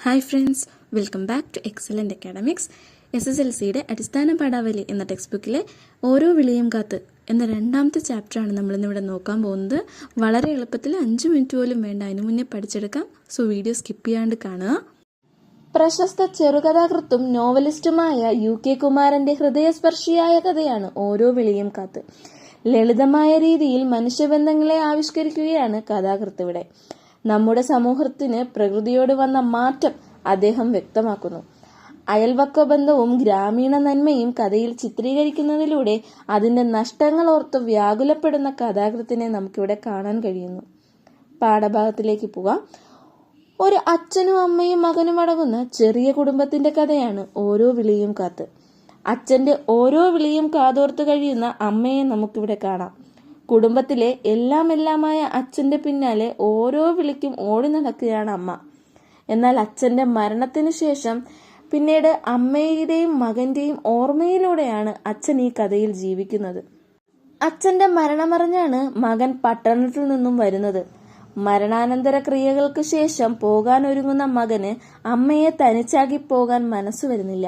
Hi friends, welcome back to Excellent Academics. SSLCയുടെ അടിസ്ഥാന പാഠാവലി എന്ന ടെക്സ്റ്റ് ബുക്കിലെ ഓരോ വിളിയും കാത്ത് എന്ന രണ്ടാമത്തെ ചാപ്റ്ററാണ് നമ്മളിന്നിവിടെ നോക്കാൻ പോകുന്നത്. വളരെ എളുപ്പത്തിൽ 5 മിനിറ്റ് പോലും വേണ്ട, അതിനു മുന്നേ പഠിച്ചെടുക്കാം. സോ വീഡിയോ സ്കിപ്പ് ചെയ്യാണ്ട് കാണുക. പ്രശസ്ത ചെറുകഥാകൃത്തും നോവലിസ്റ്റുമായ UK കുമാരന്റെ ഹൃദയസ്പർശിയായ കഥയാണ് ഓരോ വിളിയും കാത്ത്. ലളിതമായ രീതിയിൽ മനുഷ്യബന്ധങ്ങളെ ആവിഷ്കരിക്കുകയാണ് കഥാകൃത്ത് ഇവിടെ. നമ്മുടെ സമൂഹത്തിന് പ്രകൃതിയോട് വന്ന മാറ്റം അദ്ദേഹം വ്യക്തമാക്കുന്നു. അയൽവക്ക ബന്ധവും ഗ്രാമീണ നന്മയും കഥയിൽ ചിത്രീകരിക്കുന്നതിലൂടെ അതിന്റെ നഷ്ടങ്ങൾ ഓർത്ത് വ്യാകുലപ്പെടുന്ന കഥാകൃത്തിനെ നമുക്കിവിടെ കാണാൻ കഴിയുന്നു. പാഠഭാഗത്തിലേക്ക് പോകാം. ഒരു അച്ഛനും അമ്മയും മകനും അടങ്ങുന്ന ചെറിയ കുടുംബത്തിന്റെ കഥയാണ് ഓരോ വിളിയും കാത്ത്. അച്ഛന്റെ ഓരോ വിളിയും കാതോർത്ത് കഴിയുന്ന അമ്മയെ നമുക്കിവിടെ കാണാം. കുടുംബത്തിലെ എല്ലാമായ അച്ഛന്റെ പിന്നാലെ ഓരോ വിളിക്കും ഓടി നടക്കുകയാണ് അമ്മ. എന്നാൽ അച്ഛന്റെ മരണത്തിനു ശേഷം പിന്നീട് അമ്മയുടെയും മകന്റെയും ഓർമ്മയിലൂടെയാണ് അച്ഛൻ ഈ കഥയിൽ ജീവിക്കുന്നത്. അച്ഛന്റെ മരണമറിഞ്ഞാണ് മകൻ പട്ടണത്തിൽ നിന്നും വരുന്നത്. മരണാനന്തര ക്രിയകൾക്ക് ശേഷം പോകാൻ ഒരുങ്ങുന്ന മകന് അമ്മയെ തനിച്ചാക്കി പോകാൻ മനസ്സു വരുന്നില്ല.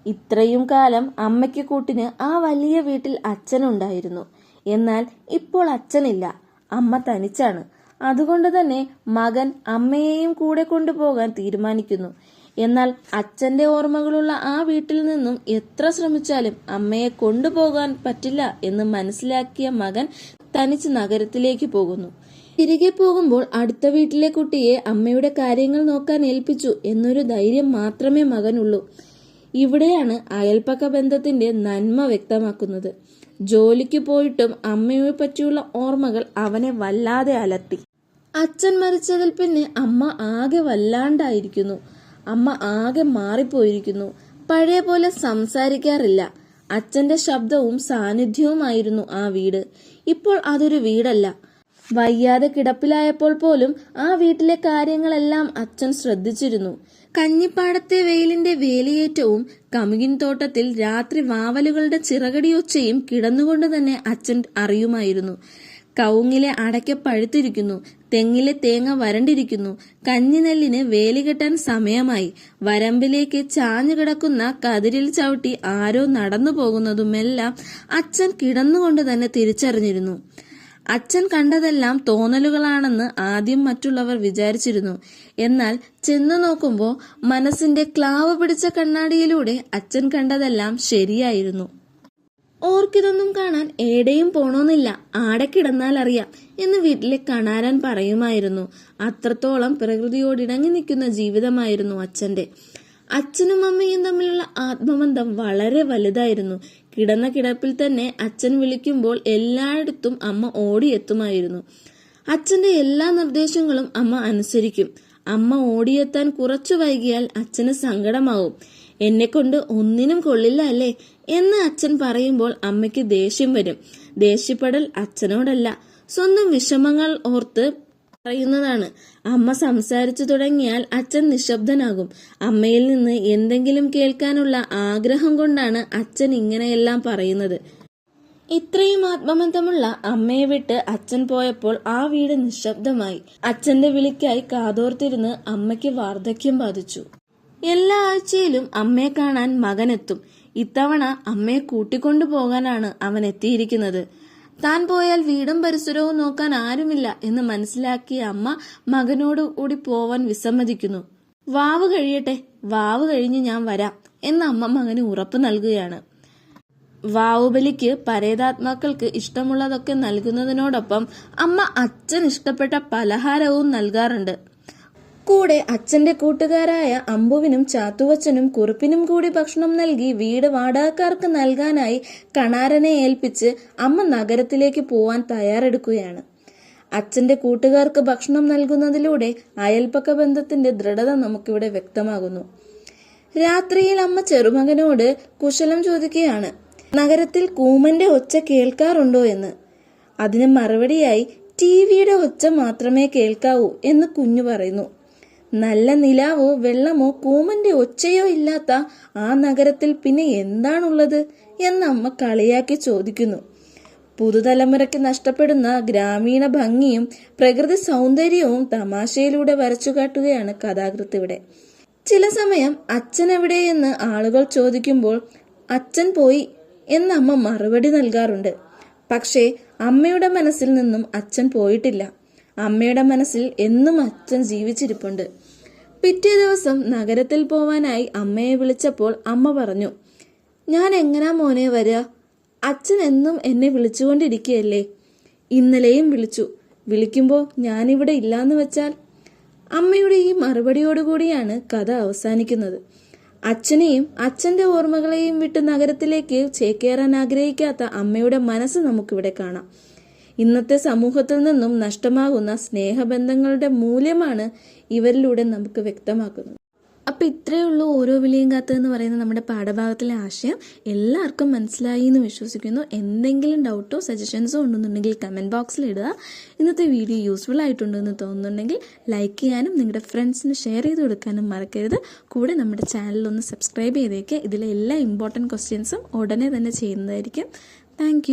ഇത്രയും കാലം അമ്മയ്ക്ക് കൂട്ടിന് ആ വലിയ വീട്ടിൽ അച്ഛനുണ്ടായിരുന്നു. എന്നാൽ ഇപ്പോൾ അച്ഛനില്ല, അമ്മ തനിച്ചാണ്. അതുകൊണ്ട് തന്നെ മകൻ അമ്മയെയും കൂടെ കൊണ്ടുപോകാൻ തീരുമാനിക്കുന്നു. എന്നാൽ അച്ഛന്റെ ഓർമ്മകളുള്ള ആ വീട്ടിൽ നിന്നും എത്ര ശ്രമിച്ചാലും അമ്മയെ കൊണ്ടുപോകാൻ പറ്റില്ല എന്ന് മനസ്സിലാക്കിയ മകൻ തനിച്ച് നഗരത്തിലേക്ക് പോകുന്നു. തിരികെ പോകുമ്പോൾ അടുത്ത വീട്ടിലെ കുട്ടിയെ അമ്മയുടെ കാര്യങ്ങൾ നോക്കാൻ ഏൽപ്പിച്ചു എന്നൊരു ധൈര്യം മാത്രമേ മകനുള്ളൂ. ഇവിടെയാണ് അയൽപ്പക്ക ബന്ധത്തിന്റെ നന്മ വ്യക്തമാക്കുന്നത്. ജോലിക്ക് പോയിട്ടും അമ്മയെ പറ്റിയുള്ള ഓർമ്മകൾ അവനെ വല്ലാതെ അലട്ടി. അച്ഛൻ മരിച്ചതിൽ പിന്നെ അമ്മ ആകെ വല്ലാണ്ടായിരിക്കുന്നു. അമ്മ ആകെ മാറിപ്പോയിരിക്കുന്നു. പഴയ പോലെ സംസാരിക്കാറില്ല. അച്ഛന്റെ ശബ്ദവും സാന്നിധ്യവുമായിരുന്നു ആ വീട്. ഇപ്പോൾ അതൊരു വീടല്ല. വയ്യാതെ കിടപ്പിലായപ്പോൾ പോലും ആ വീട്ടിലെ കാര്യങ്ങളെല്ലാം അച്ഛൻ ശ്രദ്ധിച്ചിരുന്നു. കഞ്ഞിപ്പാടത്തെ വെയിലിന്റെ വേലിയേറ്റവും കമുകിൻ തോട്ടത്തിൽ രാത്രി വാവലുകളുടെ ചിറകടിയൊച്ചയും കിടന്നുകൊണ്ട് തന്നെ അച്ഛൻ അറിയുമായിരുന്നു. കവുങ്ങിലെ അടയ്ക്ക പഴുത്തിരിക്കുന്നു, തെങ്ങിലെ തേങ്ങ വരണ്ടിരിക്കുന്നു, കഞ്ഞിനെല്ലിന് വേലി കെട്ടാൻ സമയമായി, വരമ്പിലേക്ക് ചാഞ്ഞു കിടക്കുന്ന കതിരിൽ ചവിട്ടി ആരോ നടന്നു പോകുന്നതുമെല്ലാം അച്ഛൻ കിടന്നുകൊണ്ട് തന്നെ തിരിച്ചറിഞ്ഞിരുന്നു. അച്ഛൻ കണ്ടതെല്ലാം തോന്നലുകളാണെന്ന് ആദ്യം മറ്റുള്ളവർ വിചാരിച്ചിരുന്നു. എന്നാൽ ചെന്നു നോക്കുമ്പോൾ മനസ്സിന്റെ ക്ലാവ് പിടിച്ച കണ്ണാടിയിലൂടെ അച്ഛൻ കണ്ടതെല്ലാം ശരിയായിരുന്നു. ഓർക്കിതൊന്നും കാണാൻ ഏടെയും പോണോന്നില്ല, ആടെ കിടന്നാൽ അറിയാം എന്ന് വീട്ടിലെ കണാരൻ പറയുമായിരുന്നു. അത്രത്തോളം പ്രകൃതിയോടിണങ്ങി നിൽക്കുന്ന ജീവിതമായിരുന്നു അച്ഛന്റെ. അച്ഛനും അമ്മയും തമ്മിലുള്ള ആത്മബന്ധം വളരെ വലുതായിരുന്നു. കിടന്ന കിടപ്പിൽ തന്നെ അച്ഛൻ വിളിക്കുമ്പോൾ എല്ലായിടത്തും അമ്മ ഓടിയെത്തുമായിരുന്നു. അച്ഛന്റെ എല്ലാ നിർദ്ദേശങ്ങളും അമ്മ അനുസരിക്കും. അമ്മ ഓടിയെത്താൻ കുറച്ചു വൈകിയാൽ അച്ഛന് സങ്കടമാവും. എന്നെക്കൊണ്ട് ഒന്നിനും കൊള്ളില്ല അല്ലേ എന്ന് അച്ഛൻ പറയുമ്പോൾ അമ്മയ്ക്ക് ദേഷ്യം വരും. ദേഷ്യപ്പെടൽ അച്ഛനോടല്ല, സ്വന്തം വിഷമങ്ങൾ ഓർത്ത് പറയുന്നതാണ്. അമ്മ സംസാരിച്ചു തുടങ്ങിയാൽ അച്ഛൻ നിശബ്ദനാകും. അമ്മയിൽ നിന്ന് എന്തെങ്കിലും കേൾക്കാനുള്ള ആഗ്രഹം കൊണ്ടാണ് അച്ഛൻ ഇങ്ങനെയെല്ലാം പറയുന്നത്. ഇത്രയും ആത്മബന്ധമുള്ള അമ്മയെ വിട്ട് അച്ഛൻ പോയപ്പോൾ ആ വീട് നിശബ്ദമായി. അച്ഛന്റെ വിളിക്കായി കാതോർത്തിരുന്ന് അമ്മയ്ക്ക് വാർദ്ധക്യം ബാധിച്ചു. എല്ലാ ആഴ്ചയിലും അമ്മയെ കാണാൻ മകനെത്തും. ഇത്തവണ അമ്മയെ കൂട്ടിക്കൊണ്ടു പോകാനാണ് അവൻ എത്തിയിരിക്കുന്നത്. താൻ പോയാൽ വീടും പരിസരവും നോക്കാൻ ആരുമില്ല എന്ന് മനസ്സിലാക്കിയ അമ്മ മകനോട് കൂടി പോവാൻ വിസമ്മതിക്കുന്നു. വാവ് കഴിയട്ടെ, വാവ് കഴിഞ്ഞ് ഞാൻ വരാം എന്ന് അമ്മ മകന് ഉറപ്പ് നൽകുകയാണ്. വാവുബലിക്ക് പരേതാത്മാക്കൾക്ക് ഇഷ്ടമുള്ളതൊക്കെ നൽകുന്നതിനോടൊപ്പം അമ്മ അച്ഛൻ ഇഷ്ടപ്പെട്ട പലഹാരവും നൽകാറുണ്ട്. കൂടെ അച്ഛന്റെ കൂട്ടുകാരായ അമ്പുവിനും ചാത്തുവച്ചനും കുറുപ്പിനും കൂടി ഭക്ഷണം നൽകി വീട് വാടകക്കാർക്ക് നൽകാനായി കണാരനെ ഏൽപ്പിച്ച് അമ്മ നഗരത്തിലേക്ക് പോവാൻ തയ്യാറെടുക്കുകയാണ്. അച്ഛന്റെ കൂട്ടുകാർക്ക് ഭക്ഷണം നൽകുന്നതിലൂടെ അയൽപ്പക്ക ബന്ധത്തിന്റെ ദൃഢത നമുക്കിവിടെ വ്യക്തമാകുന്നു. രാത്രിയിൽ അമ്മ ചെറുമകനോട് കുശലം ചോദിക്കുകയാണ്, നഗരത്തിൽ കൂമന്റെ ഒച്ച കേൾക്കാറുണ്ടോ എന്ന്. അതിന് മറുപടിയായി ടിവിയുടെ ഒച്ച മാത്രമേ കേൾക്കാവൂ എന്ന് കുഞ്ഞു പറയുന്നു. നല്ല നിലാവോ വെള്ളമോ കൂമന്റെ ഒച്ചയോ ഇല്ലാത്ത ആ നഗരത്തിൽ പിന്നെ എന്താണുള്ളത് എന്ന് അമ്മ കളിയാക്കി ചോദിക്കുന്നു. പുതുതലമുറയ്ക്ക് നഷ്ടപ്പെടുന്ന ഗ്രാമീണ ഭംഗിയും പ്രകൃതി സൗന്ദര്യവും തമാശയിലൂടെ വരച്ചു കാട്ടുകയാണ് കഥാകൃത്ത് ഇവിടെ. ചില സമയം അച്ഛൻ എവിടെയെന്ന് ആളുകൾ ചോദിക്കുമ്പോൾ അച്ഛൻ പോയി എന്ന് അമ്മ മറുപടി നൽകാറുണ്ട്. പക്ഷേ അമ്മയുടെ മനസ്സിൽ നിന്നും അച്ഛൻ പോയിട്ടില്ല. അമ്മയുടെ മനസ്സിൽ എന്നും അച്ഛൻ ജീവിച്ചിരിപ്പുണ്ട്. പിറ്റേ ദിവസം നഗരത്തിൽ പോവാനായി അമ്മയെ വിളിച്ചപ്പോൾ അമ്മ പറഞ്ഞു, ഞാൻ എങ്ങനാ മോനെ വരിക? അച്ഛൻ എന്നും എന്നെ വിളിച്ചുകൊണ്ടിരിക്കുകയല്ലേ. ഇന്നലെയും വിളിക്കുമ്പോൾ ഞാനിവിടെ ഇല്ലാന്ന് വെച്ചാൽ? അമ്മയുടെ ഈ മറുപടിയോടുകൂടിയാണ് കഥ അവസാനിക്കുന്നത്. അച്ഛനെയും അച്ഛൻ്റെ ഓർമ്മകളെയും വിട്ട് നഗരത്തിലേക്ക് ചേക്കേറാൻ ആഗ്രഹിക്കാത്ത അമ്മയുടെ മനസ്സ് നമുക്കിവിടെ കാണാം. ഇന്നത്തെ സമൂഹത്തിൽ നിന്നും നഷ്ടമാകുന്ന സ്നേഹബന്ധങ്ങളുടെ മൂല്യമാണ് ഇവരിലൂടെ നമുക്ക് വ്യക്തമാക്കുന്നത്. അപ്പോൾ ഇത്രയേ ഉള്ളൂ ഓരോ വിളിയും കാത്ത് എന്ന് പറയുന്ന നമ്മുടെ പാഠഭാഗത്തിലെ ആശയം. എല്ലാവർക്കും മനസ്സിലായി എന്ന് വിശ്വസിക്കുന്നു. എന്തെങ്കിലും ഡൗട്ടോ സജഷൻസോ ഉണ്ടെന്നുണ്ടെങ്കിൽ കമൻറ്റ് ബോക്സിൽ ഇടുക. ഇന്നത്തെ വീഡിയോ യൂസ്ഫുൾ ആയിട്ടുണ്ടെന്ന് തോന്നുന്നുണ്ടെങ്കിൽ ലൈക്ക് ചെയ്യാനും നിങ്ങളുടെ ഫ്രണ്ട്സിന് ഷെയർ ചെയ്ത് കൊടുക്കാനും മറക്കരുത്. കൂടെ നമ്മുടെ ചാനലൊന്ന് സബ്സ്ക്രൈബ് ചെയ്തേക്കുക. ഇതിലെ എല്ലാ ഇമ്പോർട്ടൻറ്റ് ക്വസ്റ്റ്യൻസും ഉടനെ തന്നെ ചെയ്യുന്നതായിരിക്കും. താങ്ക്